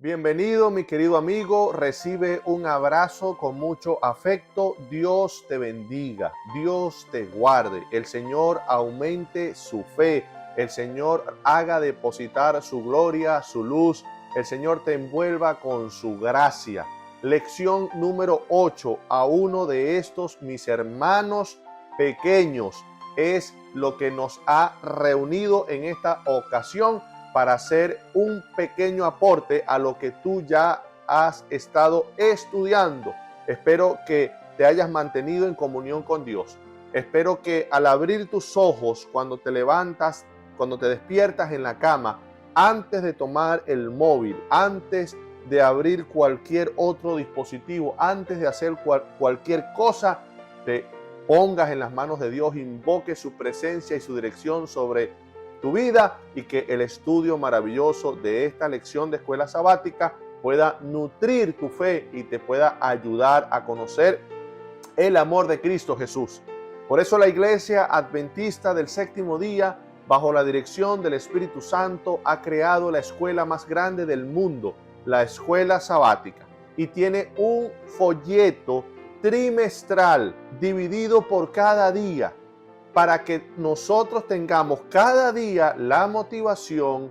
Bienvenido, mi querido amigo. Recibe un abrazo con mucho afecto. Dios te bendiga, Dios te guarde. El Señor aumente su fe. El Señor haga depositar su gloria, su luz. El Señor te envuelva con su gracia. Lección número 8. A uno de estos mis hermanos pequeños es lo que nos ha reunido en esta ocasión para hacer un pequeño aporte a lo que tú ya has estado estudiando. Espero que te hayas mantenido en comunión con Dios. Espero que al abrir tus ojos, cuando te levantas, cuando te despiertas en la cama, antes de tomar el móvil, antes de abrir cualquier otro dispositivo, antes de hacer cualquier cosa, te pongas en las manos de Dios, invoque su presencia y su dirección sobre tu vida y que el estudio maravilloso de esta lección de escuela sabática pueda nutrir tu fe y te pueda ayudar a conocer el amor de Cristo Jesús. Por eso la Iglesia Adventista del Séptimo Día, bajo la dirección del Espíritu Santo, ha creado la escuela más grande del mundo, la escuela sabática, y tiene un folleto trimestral dividido por cada día, para que nosotros tengamos cada día la motivación,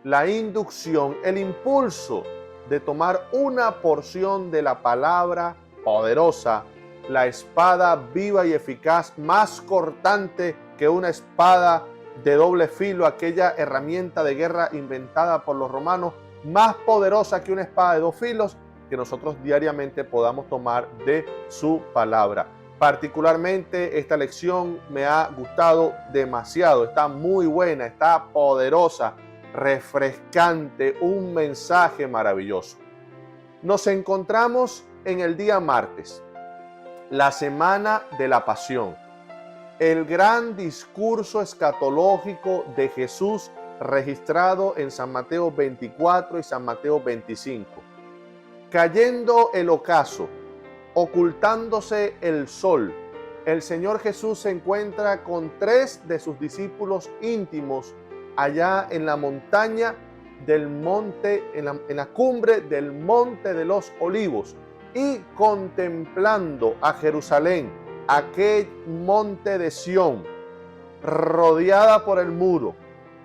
la inducción, el impulso de tomar una porción de la palabra poderosa, la espada viva y eficaz, más cortante que una espada de doble filo, aquella herramienta de guerra inventada por los romanos, más poderosa que una espada de dos filos, que nosotros diariamente podamos tomar de su palabra. Particularmente esta lección me ha gustado demasiado, está muy buena, está poderosa, refrescante, un mensaje maravilloso. Nos encontramos en el día martes, la semana de la pasión, el gran discurso escatológico de Jesús registrado en San Mateo 24 y San Mateo 25. Cayendo el ocaso, ocultándose el sol, el Señor Jesús se encuentra con 3 de sus discípulos íntimos allá en la montaña del monte, en la cumbre del Monte de los Olivos, y contemplando a Jerusalén, aquel monte de Sión, rodeada por el muro,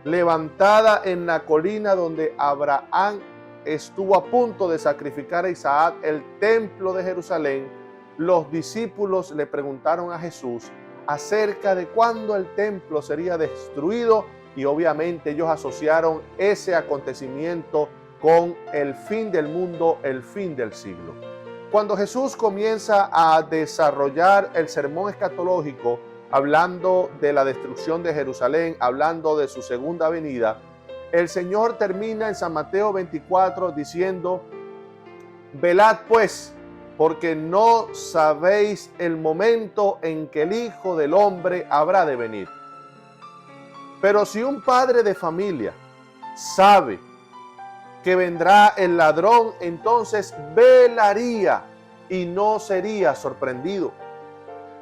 levantada en la colina donde Abraham estuvo a punto de sacrificar a Isaac, el templo de Jerusalén. Los discípulos le preguntaron a Jesús acerca de cuándo el templo sería destruido, y obviamente ellos asociaron ese acontecimiento con el fin del mundo, el fin del siglo. Cuando Jesús comienza a desarrollar el sermón escatológico, hablando de la destrucción de Jerusalén, hablando de su segunda venida, el Señor termina en San Mateo 24 diciendo: velad pues, porque no sabéis el momento en que el Hijo del Hombre habrá de venir. Pero si un padre de familia sabe que vendrá el ladrón, entonces velaría y no sería sorprendido.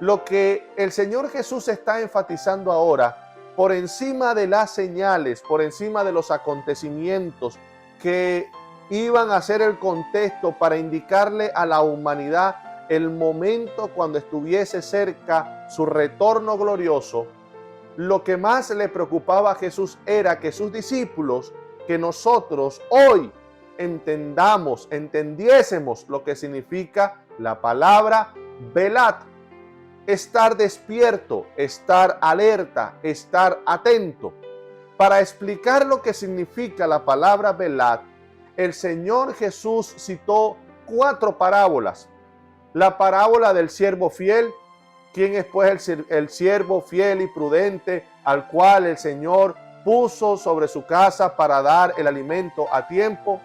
Lo que el Señor Jesús está enfatizando ahora, por encima de las señales, por encima de los acontecimientos que iban a ser el contexto para indicarle a la humanidad el momento cuando estuviese cerca su retorno glorioso, lo que más le preocupaba a Jesús era que sus discípulos, que nosotros hoy entendiésemos lo que significa la palabra velad. Estar despierto, estar alerta, estar atento. Para explicar lo que significa la palabra velad, el Señor Jesús citó 4 parábolas. La parábola del siervo fiel. ¿Quién es pues el siervo fiel y prudente al cual el Señor puso sobre su casa para dar el alimento a tiempo?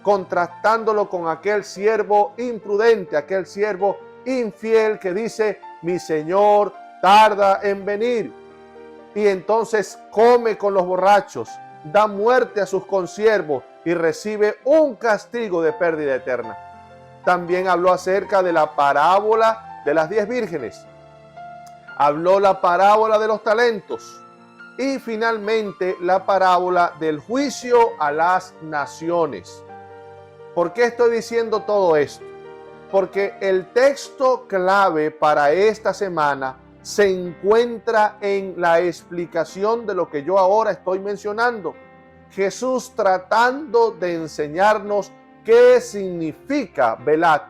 Contrastándolo con aquel siervo imprudente, aquel siervo infiel que dice: mi Señor tarda en venir. Y entonces come con los borrachos, da muerte a sus consiervos y recibe un castigo de pérdida eterna. También habló acerca de la parábola de las 10 vírgenes. Habló la parábola de los talentos. Y finalmente la parábola del juicio a las naciones. ¿Por qué estoy diciendo todo esto? Porque el texto clave para esta semana se encuentra en la explicación de lo que yo ahora estoy mencionando. Jesús tratando de enseñarnos qué significa velad.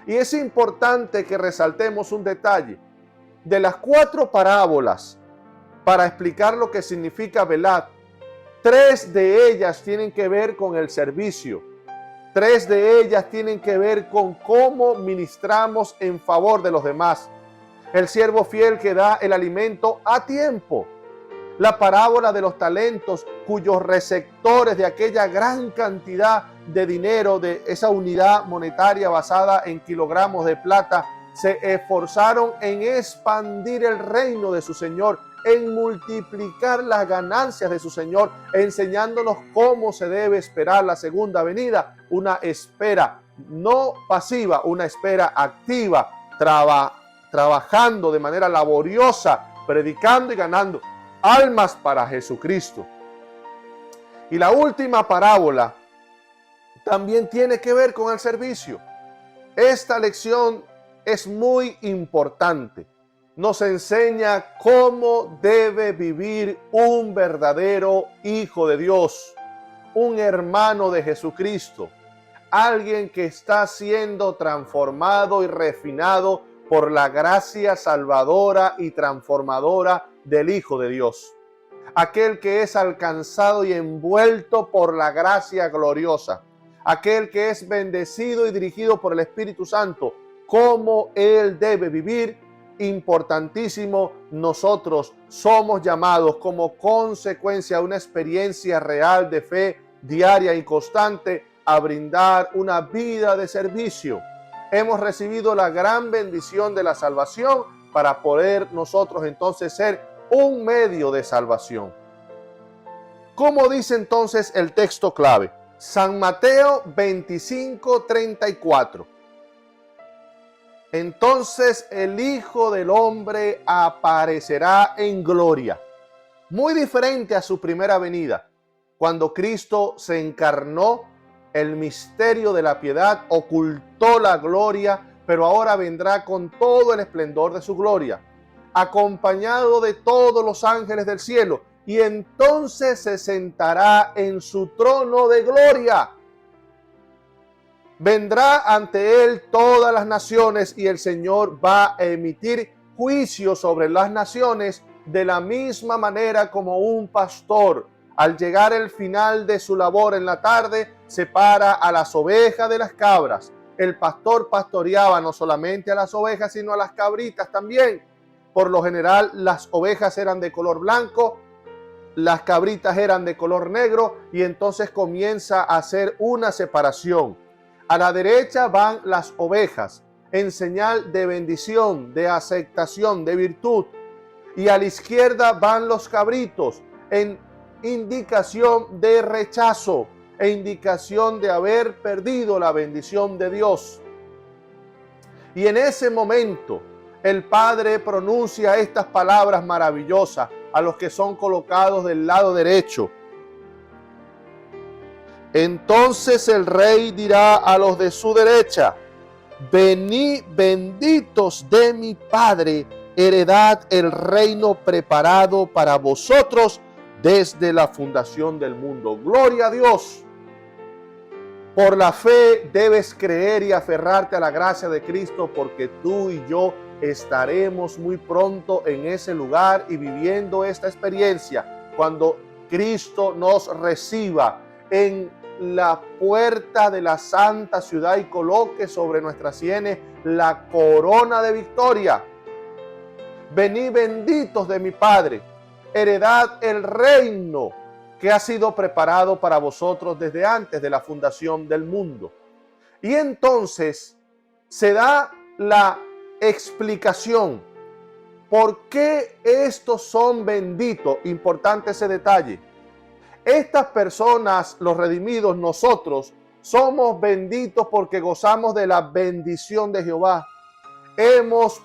Y es importante que resaltemos un detalle. De las 4 parábolas para explicar lo que significa velad, 3 de ellas tienen que ver con el servicio. 3 de ellas tienen que ver con cómo ministramos en favor de los demás. El siervo fiel que da el alimento a tiempo. La parábola de los talentos, cuyos receptores de aquella gran cantidad de dinero, de esa unidad monetaria basada en kilogramos de plata, se esforzaron en expandir el reino de su Señor, en multiplicar las ganancias de su Señor, enseñándonos cómo se debe esperar la segunda venida. Una espera no pasiva, una espera activa, trabajando de manera laboriosa, predicando y ganando almas para Jesucristo. Y la última parábola también tiene que ver con el servicio. Esta lección es muy importante. Nos enseña cómo debe vivir un verdadero hijo de Dios, un hermano de Jesucristo, alguien que está siendo transformado y refinado por la gracia salvadora y transformadora del Hijo de Dios. Aquel que es alcanzado y envuelto por la gracia gloriosa. Aquel que es bendecido y dirigido por el Espíritu Santo. Cómo él debe vivir. Importantísimo, nosotros somos llamados como consecuencia de una experiencia real de fe diaria y constante a brindar una vida de servicio. Hemos recibido la gran bendición de la salvación para poder nosotros entonces ser un medio de salvación. ¿Cómo dice entonces el texto clave? San Mateo 25:34. Entonces el Hijo del Hombre aparecerá en gloria. Muy diferente a su primera venida. Cuando Cristo se encarnó, el misterio de la piedad ocultó la gloria, pero ahora vendrá con todo el esplendor de su gloria, acompañado de todos los ángeles del cielo, y entonces se sentará en su trono de gloria. Vendrá ante él todas las naciones y el Señor va a emitir juicio sobre las naciones de la misma manera como un pastor, al llegar el final de su labor en la tarde, separa a las ovejas de las cabras. El pastor pastoreaba no solamente a las ovejas, sino a las cabritas también. Por lo general, las ovejas eran de color blanco, las cabritas eran de color negro, y entonces comienza a hacer una separación. A la derecha van las ovejas, en señal de bendición, de aceptación, de virtud. Y a la izquierda van los cabritos, en indicación de rechazo, e indicación de haber perdido la bendición de Dios. Y en ese momento, el Padre pronuncia estas palabras maravillosas a los que son colocados del lado derecho. Entonces el Rey dirá a los de su derecha: venid, benditos de mi Padre, heredad el reino preparado para vosotros desde la fundación del mundo. Gloria a Dios. Por la fe debes creer y aferrarte a la gracia de Cristo, porque tú y yo estaremos muy pronto en ese lugar y viviendo esta experiencia cuando Cristo nos reciba en la puerta de la santa ciudad y coloque sobre nuestras sienes la corona de victoria. Venid, benditos de mi Padre, heredad el reino que ha sido preparado para vosotros desde antes de la fundación del mundo. Y entonces se da la explicación. ¿Por qué estos son benditos? Importante ese detalle. Estas personas, los redimidos, nosotros, somos benditos porque gozamos de la bendición de Jehová.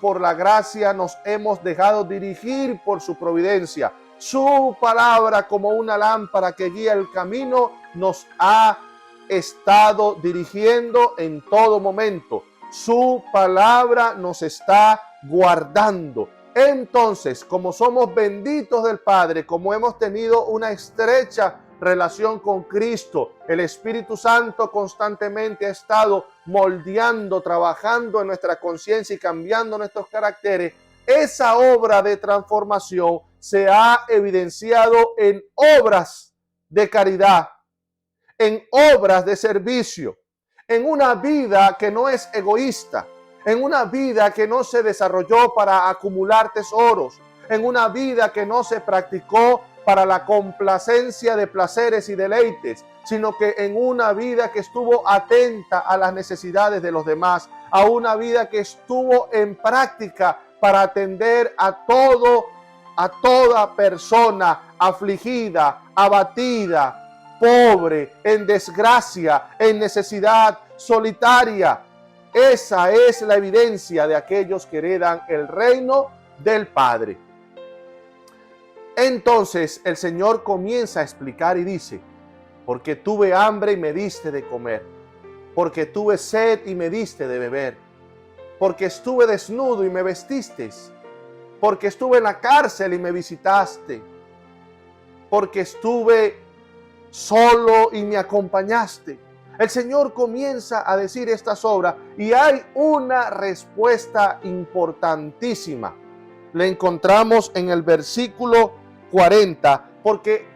Por la gracia, nos hemos dejado dirigir por su providencia. Su palabra, como una lámpara que guía el camino, nos ha estado dirigiendo en todo momento. Su palabra nos está guardando. Entonces, como somos benditos del Padre, como hemos tenido una estrecha relación con Cristo, el Espíritu Santo constantemente ha estado moldeando, trabajando en nuestra conciencia y cambiando nuestros caracteres. Esa obra de transformación se ha evidenciado en obras de caridad, en obras de servicio, en una vida que no es egoísta, en una vida que no se desarrolló para acumular tesoros, en una vida que no se practicó para la complacencia de placeres y deleites, sino que en una vida que estuvo atenta a las necesidades de los demás, a una vida que estuvo en práctica para atender a toda persona afligida, abatida, pobre, en desgracia, en necesidad, solitaria. Esa es la evidencia de aquellos que heredan el reino del Padre. Entonces el Señor comienza a explicar y dice: porque tuve hambre y me diste de comer, porque tuve sed y me diste de beber, porque estuve desnudo y me vestiste, porque estuve en la cárcel y me visitaste, porque estuve solo y me acompañaste. El Señor comienza a decir estas obras y hay una respuesta importantísima. La encontramos en el versículo 40, porque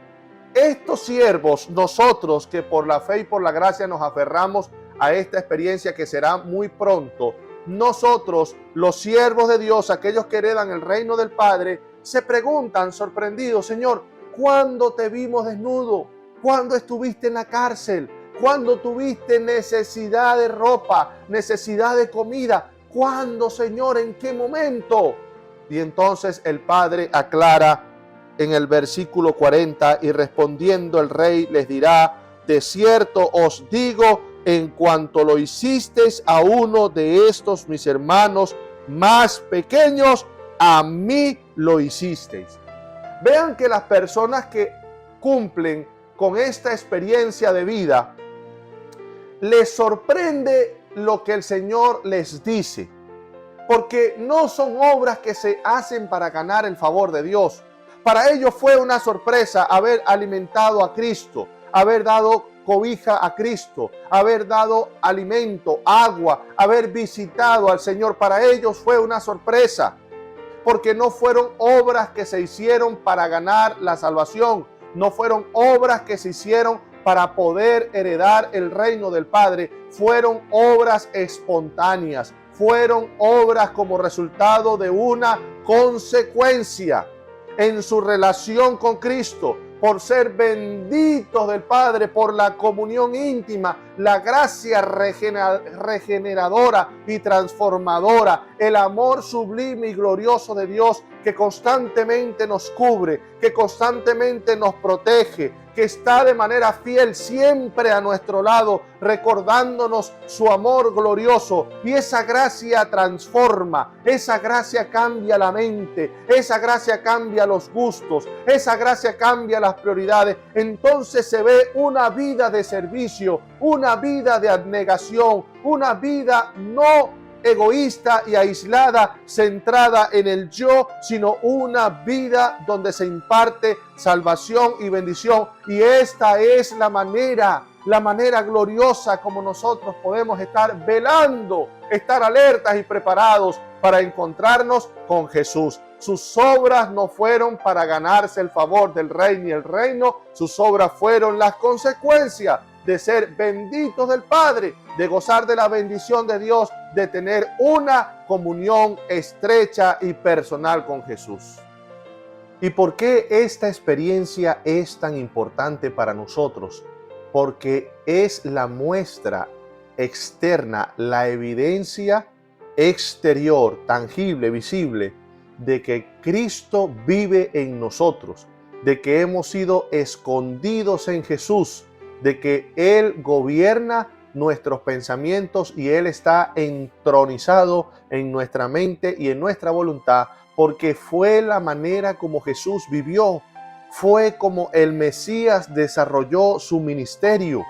estos siervos, nosotros que por la fe y por la gracia nos aferramos a esta experiencia que será muy pronto, nosotros, los siervos de Dios, aquellos que heredan el reino del Padre, se preguntan sorprendidos: Señor, ¿cuándo te vimos desnudo? ¿Cuándo estuviste en la cárcel? ¿Cuándo tuviste necesidad de ropa, necesidad de comida? ¿Cuándo, Señor? ¿En qué momento? Y entonces el Padre aclara en el versículo 40: y respondiendo el rey les dirá: de cierto os digo, en cuanto lo hicisteis a uno de estos mis hermanos más pequeños, a mí lo hicisteis. Vean que las personas que cumplen con esta experiencia de vida, les sorprende lo que el Señor les dice, porque no son obras que se hacen para ganar el favor de Dios. Para ellos fue una sorpresa haber alimentado a Cristo, haber dado cobija a Cristo, haber dado alimento, agua, haber visitado al Señor. Para ellos fue una sorpresa, porque no fueron obras que se hicieron para ganar la salvación, no fueron obras que se hicieron para poder heredar el reino del Padre, fueron obras espontáneas, fueron obras como resultado de una consecuencia en su relación con Cristo, por ser benditos del Padre, por la comunión íntima, la gracia regeneradora y transformadora, el amor sublime y glorioso de Dios que constantemente nos cubre, que constantemente nos protege, que está de manera fiel siempre a nuestro lado, recordándonos su amor glorioso. Y esa gracia transforma, esa gracia cambia la mente, esa gracia cambia los gustos, esa gracia cambia las prioridades. Entonces se ve una vida de servicio, una vida de abnegación, una vida no egoísta y aislada, centrada en el yo, sino una vida donde se imparte salvación y bendición. Y esta es la manera gloriosa como nosotros podemos estar velando, estar alertas y preparados para encontrarnos con Jesús. Sus obras no fueron para ganarse el favor del rey ni el reino, sus obras fueron las consecuencias de ser benditos del Padre, de gozar de la bendición de Dios, de tener una comunión estrecha y personal con Jesús. ¿Y por qué esta experiencia es tan importante para nosotros? Porque es la muestra externa, la evidencia exterior, tangible, visible, de que Cristo vive en nosotros, de que hemos sido escondidos en Jesús, de que Él gobierna nuestros pensamientos y Él está entronizado en nuestra mente y en nuestra voluntad, porque fue la manera como Jesús vivió, fue como el Mesías desarrolló su ministerio.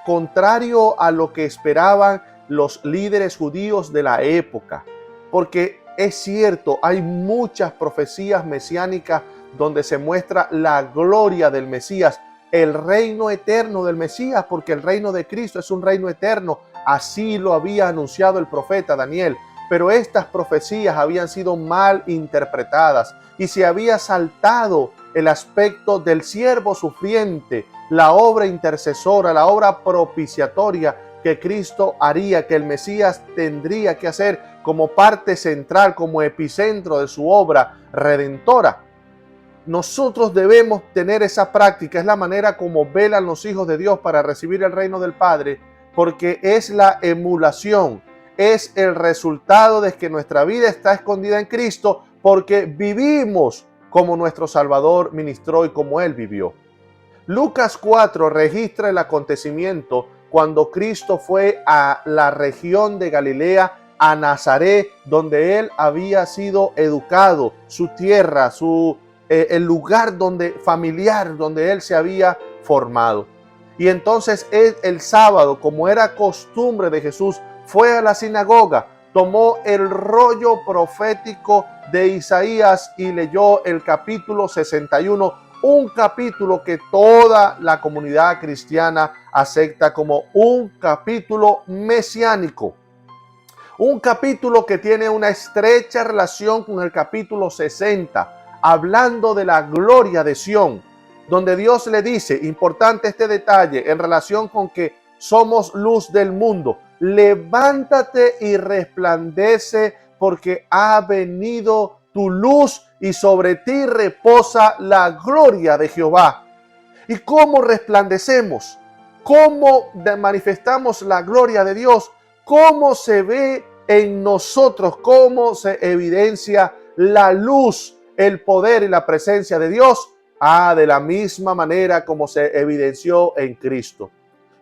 contrario a lo que esperaban los líderes judíos de la época. Porque es cierto, hay muchas profecías mesiánicas donde se muestra la gloria del Mesías, el reino eterno del Mesías, porque el reino de Cristo es un reino eterno. Así lo había anunciado el profeta Daniel. Pero estas profecías habían sido mal interpretadas y se había saltado el aspecto del siervo sufriente, la obra intercesora, la obra propiciatoria que Cristo haría, que el Mesías tendría que hacer como parte central, como epicentro de su obra redentora. Nosotros debemos tener esa práctica, es la manera como velan los hijos de Dios para recibir el reino del Padre, porque es la emulación, es el resultado de que nuestra vida está escondida en Cristo, porque vivimos como nuestro Salvador ministró y como Él vivió. Lucas 4 registra el acontecimiento cuando Cristo fue a la región de Galilea, a Nazaret, donde Él había sido educado, su tierra, el lugar familiar donde Él se había formado. Y entonces el sábado, como era costumbre de Jesús, fue a la sinagoga, tomó el rollo profético de Isaías y leyó el capítulo 61, un capítulo que toda la comunidad cristiana acepta como un capítulo mesiánico. Un capítulo que tiene una estrecha relación con el capítulo 60, hablando de la gloria de Sión, donde Dios le dice, importante este detalle en relación con que somos luz del mundo, levántate y resplandece porque ha venido tu luz y sobre ti reposa la gloria de Jehová. ¿Y cómo resplandecemos? ¿Cómo manifestamos la gloria de Dios? ¿Cómo se ve en nosotros? ¿Cómo se evidencia la luz, el poder y la presencia de Dios? De la misma manera como se evidenció en Cristo.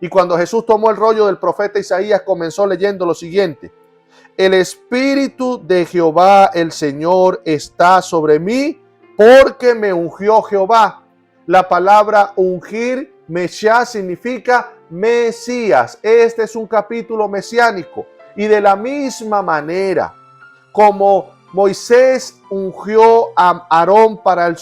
Y cuando Jesús tomó el rollo del profeta Isaías, comenzó leyendo lo siguiente: el Espíritu de Jehová el Señor está sobre mí, porque me ungió Jehová. La palabra ungir, Meshá, significa Mesías. Este es un capítulo mesiánico. Y de la misma manera, como Moisés ungió a Aarón para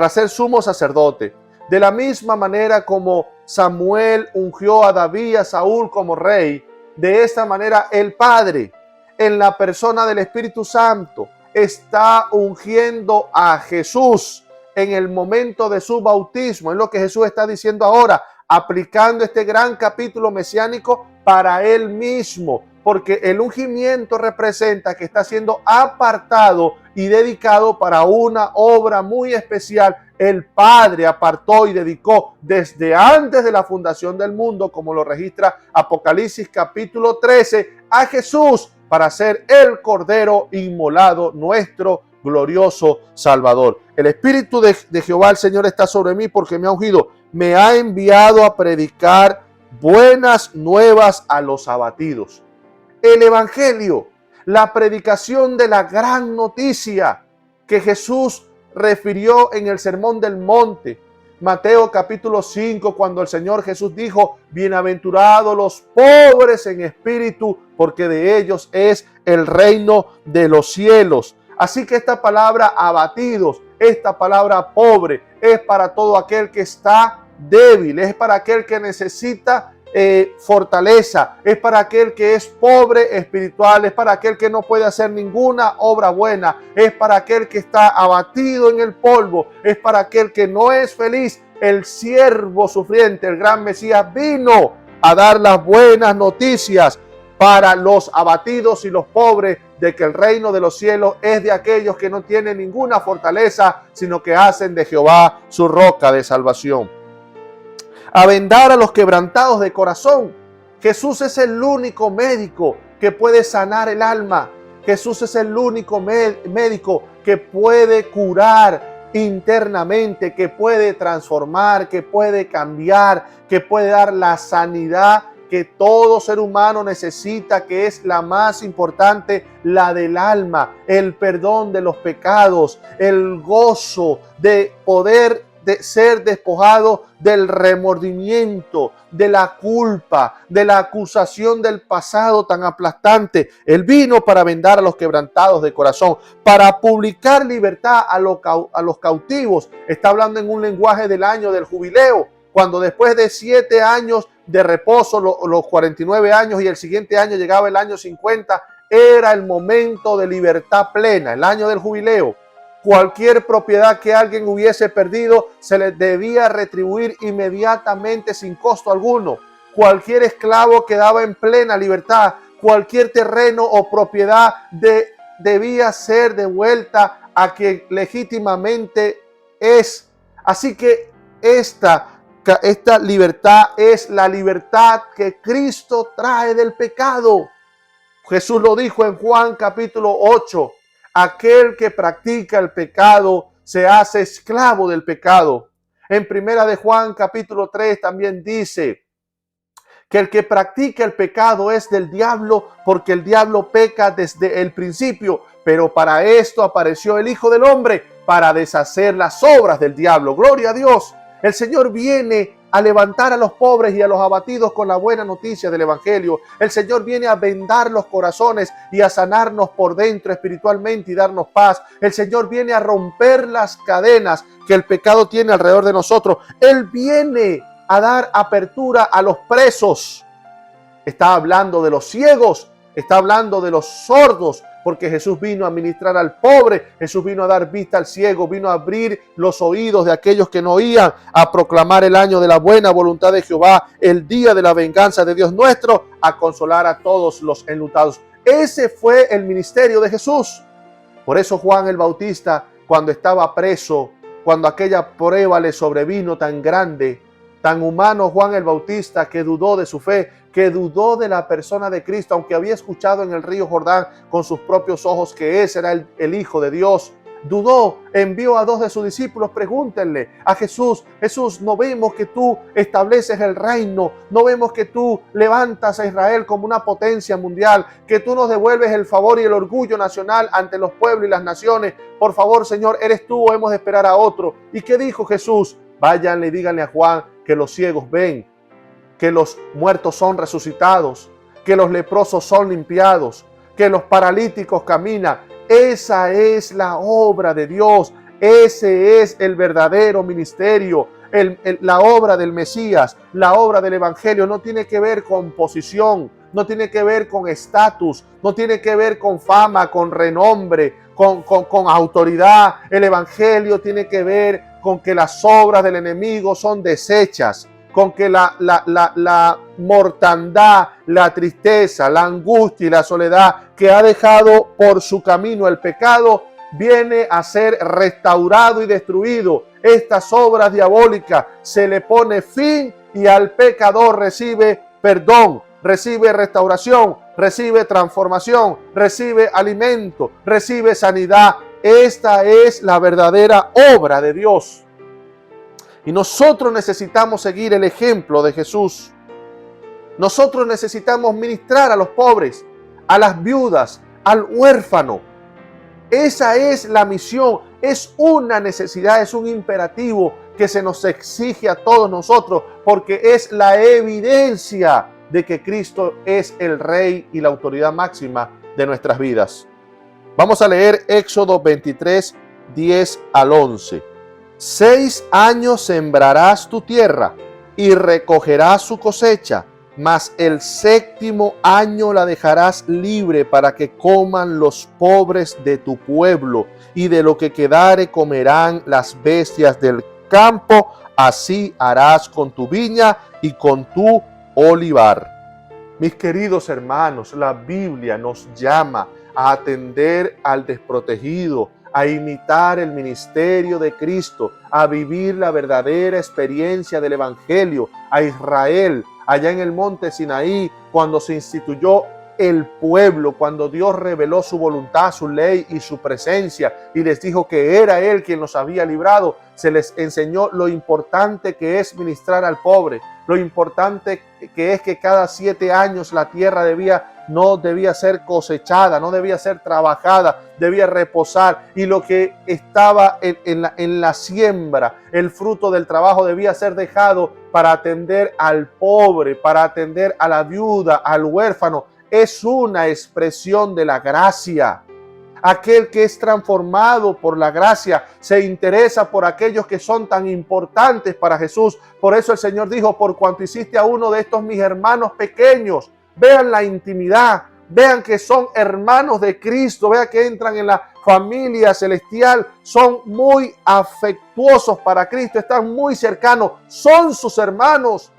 ser sumo sacerdote, de la misma manera como Samuel ungió a David, a Saúl como rey, de esta manera el Padre, en la persona del Espíritu Santo, está ungiendo a Jesús en el momento de su bautismo. Es lo que Jesús está diciendo ahora, aplicando este gran capítulo mesiánico para Él mismo, porque el ungimiento representa que está siendo apartado y dedicado para una obra muy especial. El Padre apartó y dedicó desde antes de la fundación del mundo, como lo registra Apocalipsis capítulo 13, a Jesús para ser el Cordero inmolado, nuestro glorioso Salvador. El Espíritu de Jehová el Señor está sobre mí porque me ha ungido, me ha enviado a predicar buenas nuevas a los abatidos. El Evangelio, la predicación de la gran noticia que Jesús refirió en el Sermón del Monte. Mateo capítulo 5, cuando el Señor Jesús dijo: bienaventurados los pobres en espíritu, porque de ellos es el reino de los cielos. Así que esta palabra abatidos, esta palabra pobre, es para todo aquel que está débil, es para aquel que necesita fortaleza, es para aquel que es pobre espiritual, es para aquel que no puede hacer ninguna obra buena, es para aquel que está abatido en el polvo, es para aquel que no es feliz. El siervo sufriente, el gran Mesías, vino a dar las buenas noticias para los abatidos y los pobres, de que el reino de los cielos es de aquellos que no tienen ninguna fortaleza, sino que hacen de Jehová su roca de salvación. A vendar a los quebrantados de corazón. Jesús es el único médico que puede sanar el alma. Jesús es el único médico que puede curar internamente, que puede transformar, que puede cambiar, que puede dar la sanidad que todo ser humano necesita, que es la más importante, la del alma, el perdón de los pecados, el gozo de poder de ser despojado del remordimiento, de la culpa, de la acusación del pasado tan aplastante. Él vino para vendar a los quebrantados de corazón, para publicar libertad a los cautivos. Está hablando en un lenguaje del año del jubileo, cuando después de 7 años de reposo, los 49 años y el siguiente año llegaba el año 50, era el momento de libertad plena, el año del jubileo. Cualquier propiedad que alguien hubiese perdido se le debía retribuir inmediatamente sin costo alguno. Cualquier esclavo quedaba en plena libertad. Cualquier terreno o propiedad debía ser devuelta a quien legítimamente es. Así que esta libertad es la libertad que Cristo trae del pecado. Jesús lo dijo en Juan capítulo 8. Aquel que practica el pecado se hace esclavo del pecado. En primera de Juan capítulo 3 también dice que el que practica el pecado es del diablo, porque el diablo peca desde el principio. Pero para esto apareció el Hijo del Hombre, para deshacer las obras del diablo. Gloria a Dios. El Señor viene a levantar a los pobres y a los abatidos con la buena noticia del Evangelio. El Señor viene a vendar los corazones y a sanarnos por dentro espiritualmente y darnos paz. El Señor viene a romper las cadenas que el pecado tiene alrededor de nosotros. Él viene a dar apertura a los presos. Está hablando de los ciegos, está hablando de los sordos, porque Jesús vino a ministrar al pobre, Jesús vino a dar vista al ciego, vino a abrir los oídos de aquellos que no oían, a proclamar el año de la buena voluntad de Jehová, el día de la venganza de Dios nuestro, a consolar a todos los enlutados. Ese fue el ministerio de Jesús. Por eso Juan el Bautista, cuando estaba preso, cuando aquella prueba le sobrevino tan grande, tan humano Juan el Bautista, que dudó de su fe, que dudó de la persona de Cristo, aunque había escuchado en el río Jordán con sus propios ojos que ese era el Hijo de Dios. Dudó, envió a 2 de sus discípulos, pregúntenle a Jesús: Jesús, no vemos que tú estableces el reino, no vemos que tú levantas a Israel como una potencia mundial, que tú nos devuelves el favor y el orgullo nacional ante los pueblos y las naciones. Por favor, Señor, ¿eres tú o hemos de esperar a otro? ¿Y qué dijo Jesús? Váyanle y díganle a Juan que los ciegos ven, que los muertos son resucitados, que los leprosos son limpiados, que los paralíticos caminan. Esa es la obra de Dios. Ese es el verdadero ministerio. La obra del Mesías, la obra del Evangelio no tiene que ver con posición, no tiene que ver con estatus, no tiene que ver con fama, con renombre, con autoridad. El Evangelio tiene que ver con que las obras del enemigo son deshechas, con que la mortandad, la tristeza, la angustia y la soledad que ha dejado por su camino el pecado viene a ser restaurado y destruido. Estas obras diabólicas se le pone fin y al pecador recibe perdón, recibe restauración, recibe transformación, recibe alimento, recibe sanidad. Esta es la verdadera obra de Dios. Y nosotros necesitamos seguir el ejemplo de Jesús. Nosotros necesitamos ministrar a los pobres, a las viudas, al huérfano. Esa es la misión, es una necesidad, es un imperativo que se nos exige a todos nosotros, porque es la evidencia de que Cristo es el Rey y la autoridad máxima de nuestras vidas. Vamos a leer Éxodo 23, 10 al 11. 6 años sembrarás tu tierra y recogerás su cosecha, mas el 7º año la dejarás libre para que coman los pobres de tu pueblo, y de lo que quedare comerán las bestias del campo. Así harás con tu viña y con tu olivar. Mis queridos hermanos, la Biblia nos llama a atender al desprotegido, a imitar el ministerio de Cristo, a vivir la verdadera experiencia del Evangelio. A Israel, allá en el monte Sinaí, cuando se instituyó el pueblo, cuando Dios reveló su voluntad, su ley y su presencia, y les dijo que era Él quien los había librado, se les enseñó lo importante que es ministrar al pobre, lo importante que es que cada 7 años la tierra debía no debía ser cosechada, no debía ser trabajada, debía reposar. Y lo que estaba en la siembra, el fruto del trabajo, debía ser dejado para atender al pobre, para atender a la viuda, al huérfano. Es una expresión de la gracia. Aquel que es transformado por la gracia se interesa por aquellos que son tan importantes para Jesús. Por eso el Señor dijo: por cuanto hiciste a uno de estos mis hermanos pequeños. Vean la intimidad, vean que son hermanos de Cristo, vean que entran en la familia celestial, son muy afectuosos para Cristo, están muy cercanos, son sus hermanos.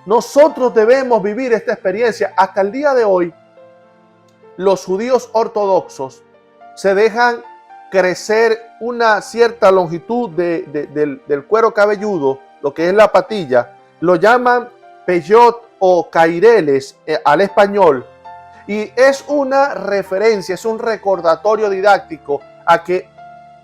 Nosotros debemos vivir esta experiencia. Hasta el día de hoy, los judíos ortodoxos se dejan crecer una cierta longitud del cuero cabelludo, lo que es la patilla, lo llaman peyot o caireles al español, y es una referencia, es un recordatorio didáctico a que,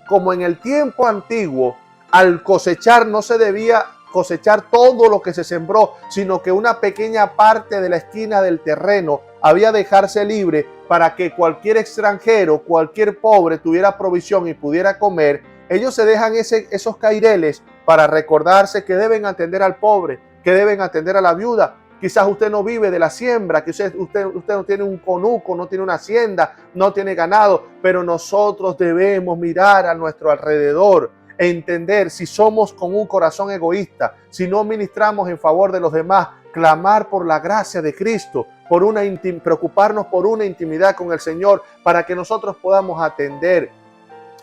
como en el tiempo antiguo, al cosechar no se debía cosechar todo lo que se sembró, sino que una pequeña parte de la esquina del terreno había de dejarse libre para que cualquier extranjero, cualquier pobre tuviera provisión y pudiera comer. Ellos se dejan esos caireles para recordarse que deben atender al pobre, que deben atender a la viuda. Quizás usted no vive de la siembra, que usted no tiene un conuco, no tiene una hacienda, no tiene ganado, pero nosotros debemos mirar a nuestro alrededor, entender si somos con un corazón egoísta, si no ministramos en favor de los demás, clamar por la gracia de Cristo, preocuparnos por una intimidad con el Señor, para que nosotros podamos atender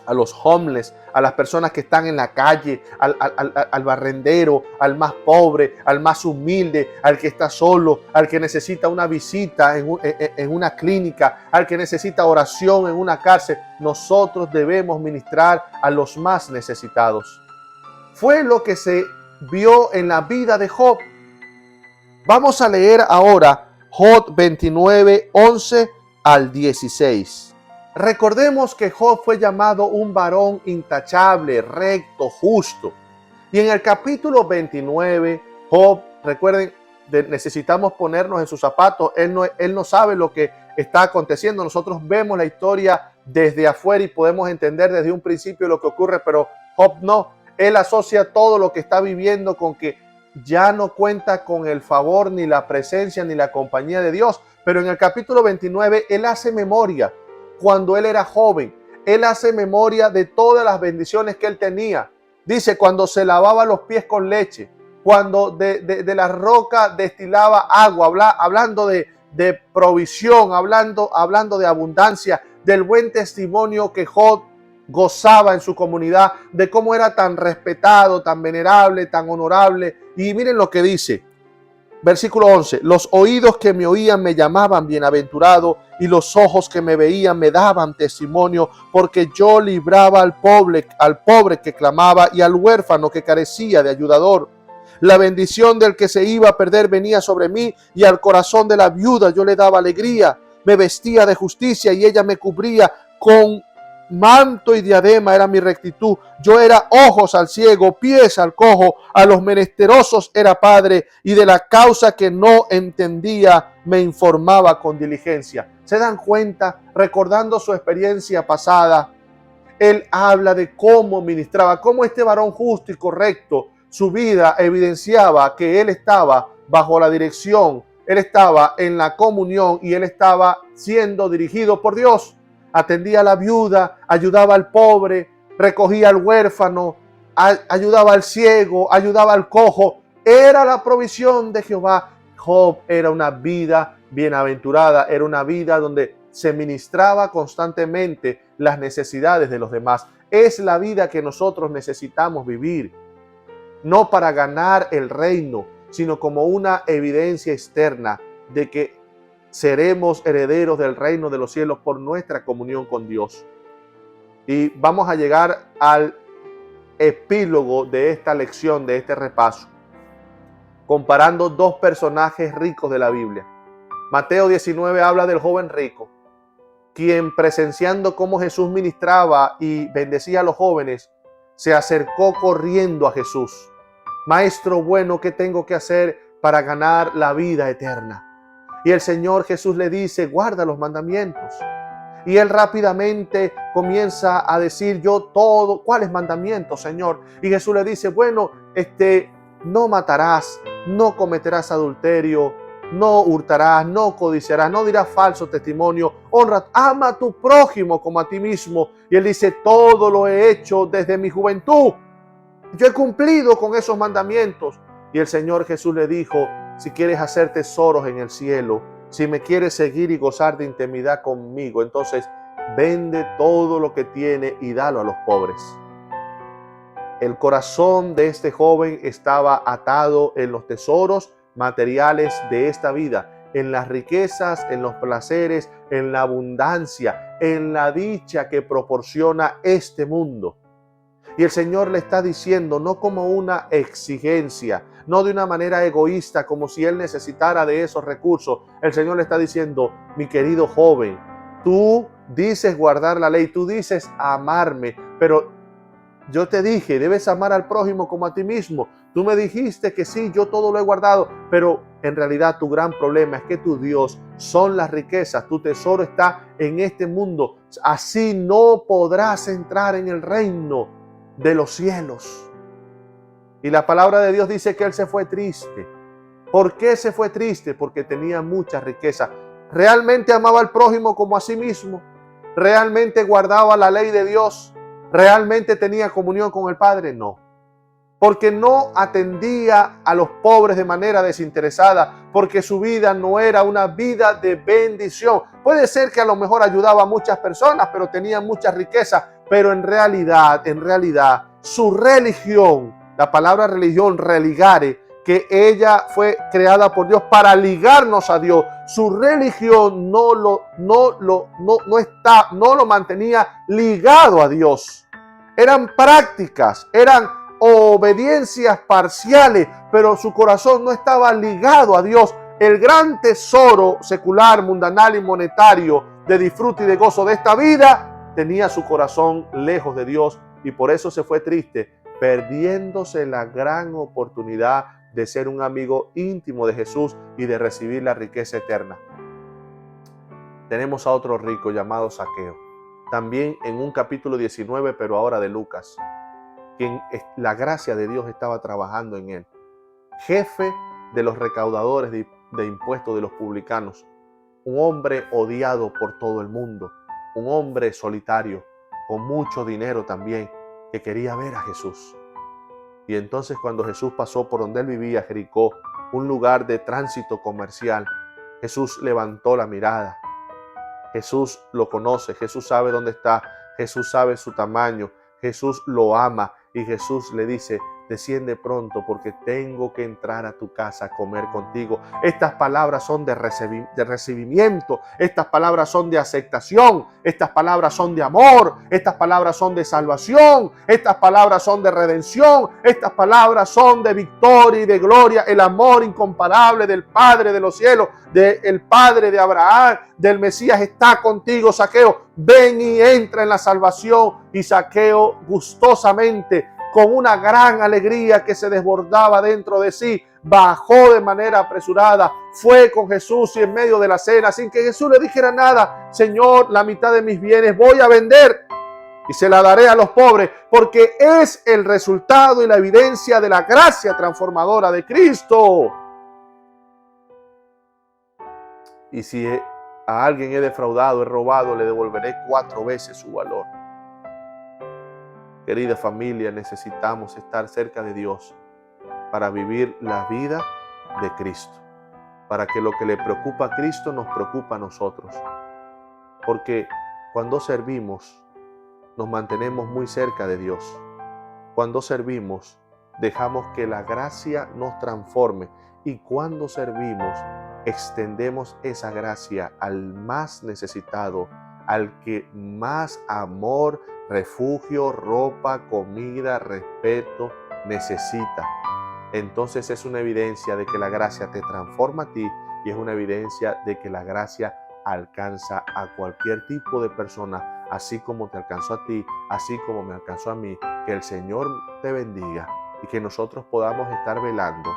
a los homeless, a las personas que están en la calle, al barrendero, al más pobre, al más humilde, al que está solo, al que necesita una visita en una clínica, al que necesita oración en una cárcel. Nosotros debemos ministrar a los más necesitados. Fue lo que se vio en la vida de Job. Vamos a leer ahora Job 29, 11 al 16. Recordemos que Job fue llamado un varón intachable, recto, justo. Y en el capítulo 29, Job, recuerden, necesitamos ponernos en sus zapatos. Él no sabe lo que está aconteciendo. Nosotros vemos la historia desde afuera y podemos entender desde un principio lo que ocurre, pero Job no. Él asocia todo lo que está viviendo con que ya no cuenta con el favor, ni la presencia, ni la compañía de Dios. Pero en el capítulo 29, él hace memoria. Cuando él era joven, él hace memoria de todas las bendiciones que él tenía. Dice, cuando se lavaba los pies con leche, cuando de la roca destilaba agua, hablando de provisión, hablando de abundancia, del buen testimonio que Job gozaba en su comunidad, de cómo era tan respetado, tan venerable, tan honorable. Y miren lo que dice. Versículo 11, los oídos que me oían me llamaban bienaventurado, y los ojos que me veían me daban testimonio, porque yo libraba al pobre que clamaba, y al huérfano que carecía de ayudador. La bendición del que se iba a perder venía sobre mí, y al corazón de la viuda yo le daba alegría. Me vestía de justicia, y ella me cubría con manto y diadema era mi rectitud. Yo era ojos al ciego, pies al cojo, a los menesterosos era padre, y de la causa que no entendía me informaba con diligencia. ¿Se dan cuenta? Recordando su experiencia pasada, él habla de cómo ministraba, cómo este varón justo y correcto, su vida evidenciaba que él estaba bajo la dirección, él estaba en la comunión y él estaba siendo dirigido por Dios. Atendía a la viuda, ayudaba al pobre, recogía al huérfano, ayudaba al ciego, ayudaba al cojo. Era la provisión de Jehová. Job era una vida bienaventurada, era una vida donde se ministraba constantemente las necesidades de los demás. Es la vida que nosotros necesitamos vivir, no para ganar el reino, sino como una evidencia externa de que seremos herederos del reino de los cielos por nuestra comunión con Dios. Y vamos a llegar al epílogo de esta lección, de este repaso, comparando dos personajes ricos de la Biblia. Mateo 19 habla del joven rico, quien, presenciando cómo Jesús ministraba y bendecía a los jóvenes, se acercó corriendo a Jesús. Maestro bueno, ¿qué tengo que hacer para ganar la vida eterna? Y el Señor Jesús le dice, guarda los mandamientos. Y él rápidamente comienza a decir, ¿cuáles mandamientos, Señor? Y Jesús le dice, bueno, no matarás, no cometerás adulterio, no hurtarás, no codiciarás, no dirás falso testimonio, honra, ama a tu prójimo como a ti mismo. Y él dice, todo lo he hecho desde mi juventud. Yo he cumplido con esos mandamientos. Y el Señor Jesús le dijo, si quieres hacer tesoros en el cielo, si me quieres seguir y gozar de intimidad conmigo, entonces vende todo lo que tiene y dalo a los pobres. El corazón de este joven estaba atado en los tesoros materiales de esta vida, en las riquezas, en los placeres, en la abundancia, en la dicha que proporciona este mundo. Y el Señor le está diciendo, no como una exigencia, no de una manera egoísta, como si Él necesitara de esos recursos. El Señor le está diciendo, mi querido joven, tú dices guardar la ley, tú dices amarme, pero yo te dije, debes amar al prójimo como a ti mismo. Tú me dijiste que sí, yo todo lo he guardado, pero en realidad tu gran problema es que tu Dios son las riquezas, tu tesoro está en este mundo. Así no podrás entrar en el reino de los cielos. Y la palabra de Dios dice que él se fue triste. ¿Por qué se fue triste? Porque tenía mucha riqueza. ¿Realmente amaba al prójimo como a sí mismo? ¿Realmente guardaba la ley de Dios? ¿Realmente tenía comunión con el Padre? No. Porque no atendía a los pobres de manera desinteresada, porque su vida no era una vida de bendición. Puede ser que a lo mejor ayudaba a muchas personas, pero tenía mucha riqueza, pero en realidad, su religión, la palabra religión, religare, que ella fue creada por Dios para ligarnos a Dios, su religión no lo mantenía ligado a Dios. Eran prácticas, eran obediencias parciales, pero su corazón no estaba ligado a Dios. El gran tesoro secular, mundanal y monetario de disfrute y de gozo de esta vida tenía su corazón lejos de Dios, y por eso se fue triste, perdiéndose la gran oportunidad de ser un amigo íntimo de Jesús y de recibir la riqueza eterna. Tenemos a otro rico llamado Zaqueo, también en un capítulo 19, pero ahora de Lucas, quien la gracia de Dios estaba trabajando en él. Jefe de los recaudadores de impuestos de los publicanos, un hombre odiado por todo el mundo, un hombre solitario, con mucho dinero también, que quería ver a Jesús. Y entonces cuando Jesús pasó por donde él vivía, Jericó, un lugar de tránsito comercial, Jesús levantó la mirada. Jesús lo conoce, Jesús sabe dónde está, Jesús sabe su tamaño, Jesús lo ama y Jesús le dice, desciende pronto porque tengo que entrar a tu casa a comer contigo. Estas palabras son de recibimiento, estas palabras son de aceptación, estas palabras son de amor, estas palabras son de salvación, estas palabras son de redención, estas palabras son de victoria y de gloria, el amor incomparable del Padre de los cielos, del Padre de Abraham, del Mesías está contigo, Zaqueo. Ven y entra en la salvación. Y Zaqueo gustosamente, con una gran alegría que se desbordaba dentro de sí, bajó de manera apresurada, fue con Jesús y en medio de la cena, sin que Jesús le dijera nada, Señor, la mitad de mis bienes voy a vender y se la daré a los pobres, porque es el resultado y la evidencia de la gracia transformadora de Cristo. Y si a alguien he defraudado, he robado, le devolveré 4 veces su valor. Querida familia, necesitamos estar cerca de Dios para vivir la vida de Cristo, para que lo que le preocupa a Cristo nos preocupa a nosotros. Porque cuando servimos, nos mantenemos muy cerca de Dios. Cuando servimos, dejamos que la gracia nos transforme. Y cuando servimos, extendemos esa gracia al más necesitado, al que más amor, refugio, ropa, comida, respeto necesita. Entonces es una evidencia de que la gracia te transforma a ti y es una evidencia de que la gracia alcanza a cualquier tipo de persona, así como te alcanzó a ti, así como me alcanzó a mí. Que el Señor te bendiga y que nosotros podamos estar velando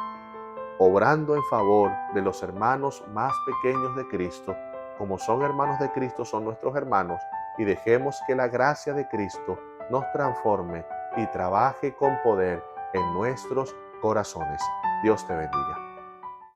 obrando en favor de los hermanos más pequeños de Cristo. Como son hermanos de Cristo, son nuestros hermanos, y dejemos que la gracia de Cristo nos transforme y trabaje con poder en nuestros corazones. Dios te bendiga.